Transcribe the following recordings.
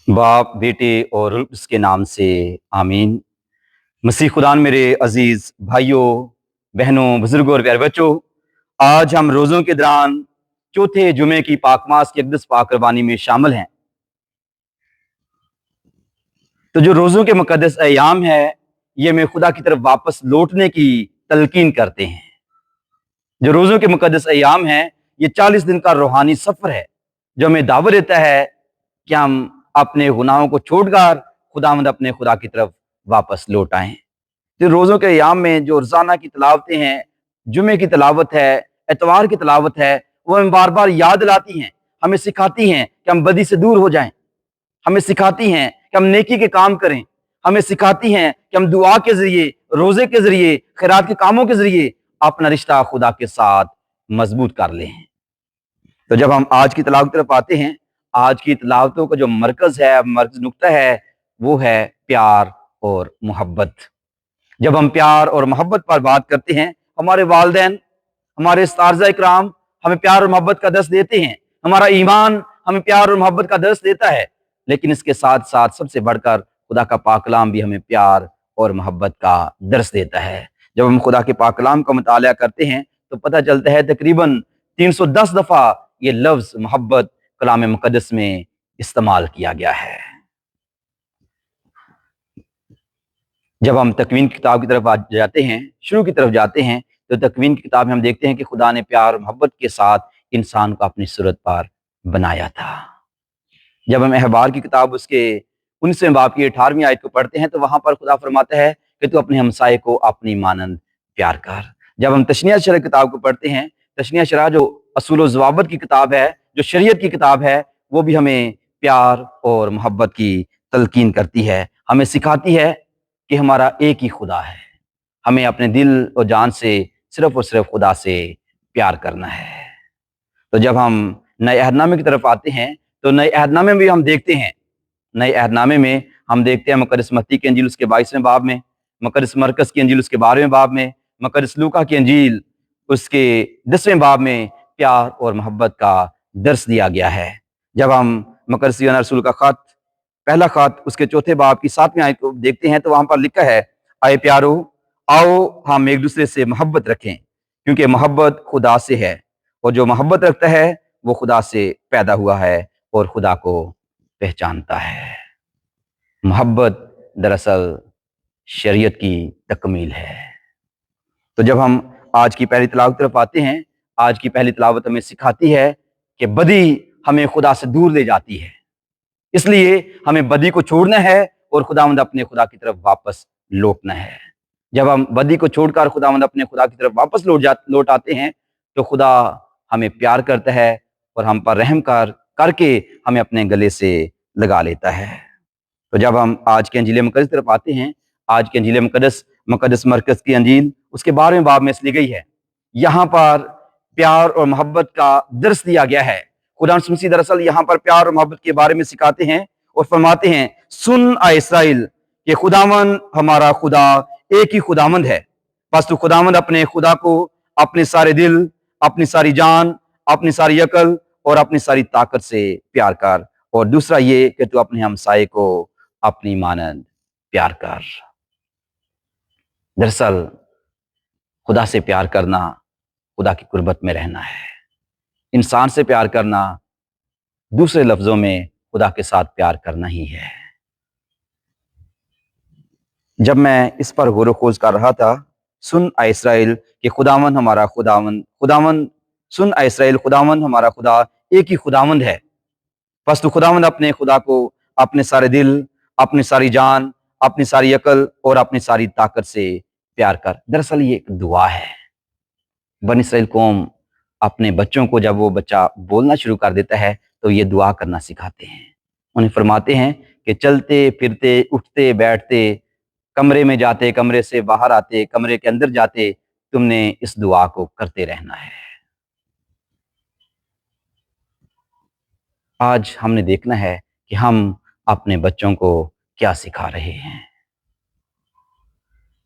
बाप, बेटे और रूह कुद्स के नाम से आमीन। मसीह खुदा मेरे अजीज भाइयों, बहनों, बुजुर्गों और प्यारे बच्चों, आज हम रोज़ों के दौरान चौथे जुमे की पाकमास की अक़दस पाक कुर्बानी में शामिल हैं। तो जो रोज़ों के मुक़द्दस अय्याम है, ये हमें खुदा की तरफ वापस लौटने की तलकीन करते हैं। जो रोज़ों के मुक़द्दस अय्याम हैं, ये 40 दिन का रूहानी सफ़र है, जो हमें दावत देता है कि हम अपने गुनाहों को छोड़कर खुदावंद अपने खुदा की तरफ वापस लौट आएं। तो रोज़ों के अय्याम में जो रोज़ाना की तिलावतें हैं, जुमे की तिलावत है, एतवार की तिलावत है, वो हमें बार बार याद दिलाती हैं, हमें सिखाती हैं कि हम बदी से दूर हो जाएं, हमें सिखाती हैं कि हम नेकी के काम करें, हमें सिखाती हैं कि हम दुआ के ज़रिए, रोज़े के ज़रिए, खैरात के कामों के ज़रिए अपना रिश्ता खुदा के साथ मजबूत कर लें। तो जब हम आज की तिलावत की तरफ आते हैं, आज की तिलावतों का जो मरकज़ है, मरकज़ नुक्ता है, वो है प्यार और मोहब्बत। जब हम प्यार और मोहब्बत पर बात करते हैं, हमारे वालिदैन, हमारे उस्ताज़ इकराम हमें प्यार और मोहब्बत का दर्स देते हैं, हमारा ईमान हमें प्यार और मोहब्बत का दर्स देता है, लेकिन इसके साथ साथ सबसे बढ़कर खुदा का पाक कलाम भी हमें प्यार और मोहब्बत का दर्स देता है। जब हम खुदा के पाक कलाम का मुताला करते हैं तो पता चलता है तकरीबन 310 दफ़ा ये लफ्ज़ मोहब्बत कलाम मुक़द्दस में इस्तेमाल किया गया है। जब हम तकवीन की किताब की तरफ जाते हैं, शुरू की तरफ जाते हैं, तो तकवीन की किताब में हम देखते हैं कि खुदा ने प्यार और मोहब्बत के साथ इंसान को अपनी सूरत पर बनाया था। जब हम अहबार की किताब उसके 19वें बाब की 18वीं आयत को पढ़ते हैं तो वहां पर खुदा फरमाता है कि तू अपने हमसाये को अपनी मानंद प्यार कर। जब हम तशनीह शरह किताब को पढ़ते हैं, तशनीह शरह जो असूल व ज़वाबित की किताब है, जो शरीयत की किताब है, वो भी हमें प्यार और मोहब्बत की तलकीन करती है, हमें सिखाती है कि हमारा एक ही खुदा है, हमें अपने दिल और जान से सिर्फ और सिर्फ खुदा से प्यार करना है। तो जब हम नए अहदनामे की तरफ आते हैं तो नए अहदनामे में भी हम देखते हैं, नए अहदनामे में हम देखते हैं मुक़द्दस मत्ती की अंजील उसके 22वें बाब में, मुक़द्दस मरकस की अंजील उसके 12वें बाब में, मुक़द्दस लूका की अंजील उसके 10वें बाब में प्यार और मोहब्बत का दर्स दिया गया है। जब हम मुक़द्दस यूहन्ना रसूल का ख़त, पहला ख़त उसके 4थे बाब की 7वीं आयत को देखते हैं तो वहाँ पर लिखा है, आए प्यारो, आओ हम एक दूसरे से मोहब्बत रखें, क्योंकि मोहब्बत खुदा से है, और जो मोहब्बत रखता है वो खुदा से पैदा हुआ है और खुदा को पहचानता है। मोहब्बत दरअसल शरीयत की तकमील है। तो जब हम आज की पहली तिलावत तरफ आते हैं, आज की पहली तिलावत हमें सिखाती है कि बदी हमें खुदा से दूर ले जाती है, इसलिए हमें बदी को छोड़ना है और खुदावंद अपने खुदा की तरफ वापस लौटना है। जब हम बदी को छोड़कर खुदावंद अपने खुदा की तरफ वापस लौट आते हैं तो खुदा हमें प्यार करता है और हम पर रहम करके हमें अपने गले से लगा लेता है। तो जब हम आज के अंजील मुक़द्दस तरफ आते हैं, आज के अंजील मुक़द्दस मरकज़ की अंजील उसके 12वें बाब में इसलिए गई है, यहाँ पर प्यार और मोहब्बत का दर्स दिया गया है। खुदा मसीह दरअसल यहाँ पर प्यार और मोहब्बत के बारे में सिखाते हैं और फरमाते हैं, सुन आ इस्राएल, कि खुदावंद हमारा खुदा एक ही खुदावंद है, बस तू खुदावंद अपने खुदा को अपने सारे दिल, अपनी सारी जान, अपनी सारी अकल और अपनी सारी ताकत से प्यार कर, और दूसरा ये कि तू अपने हमसाये को अपनी मानंद प्यार कर। दरअसल खुदा से प्यार करना खुदा की कुर्बत में रहना है। इंसान से प्यार करना दूसरे लफ्जों में खुदा के साथ प्यार करना ही है। जब मैं इस पर गौर खोज कर रहा था, सुन आ इस्राएल कि खुदावंद हमारा खुदावंद सुन आ इस्राएल, खुदावंद हमारा खुदा एक ही खुदावंद है, बस तू खुदावंद अपने खुदा को अपने सारे दिल, अपनी सारी जान, अपनी सारी अकल और अपनी सारी ताकत से प्यार कर। दरअसल ये एक दुआ है। बनी इस्राएल कौम अपने बच्चों को जब वो बच्चा बोलना शुरू कर देता है तो ये दुआ करना सिखाते हैं। उन्हें फरमाते हैं कि चलते फिरते, उठते बैठते, कमरे में जाते, कमरे से बाहर आते, कमरे के अंदर जाते, तुमने इस दुआ को करते रहना है। आज हमने देखना है कि हम अपने बच्चों को क्या सिखा रहे हैं।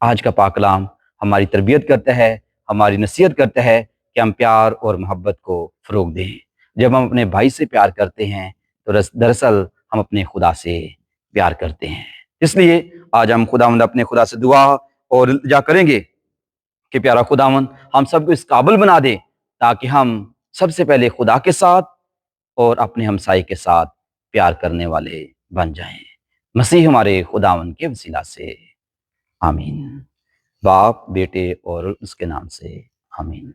आज का पाक कलाम हमारी तरबियत करता है, हमारी नसीहत करता है कि हम प्यार और मोहब्बत को फ़रोग़ दें। जब हम अपने भाई से प्यार करते हैं तो दरअसल ہم اپنے خدا سے پیار کرتے ہیں۔ اس لیے آج ہم خداوند اپنے خدا سے دعا اور التجا کریں گے کہ پیارا خداوند ہم سب کو اس قابل بنا دے تاکہ ہم سب سے پہلے خدا کے ساتھ اور اپنے ہمسائے کے ساتھ پیار کرنے والے بن جائیں۔ مسیح ہمارے خداوند کے وسیلہ سے آمین۔ باپ، بیٹے اور اس کے نام سے آمین۔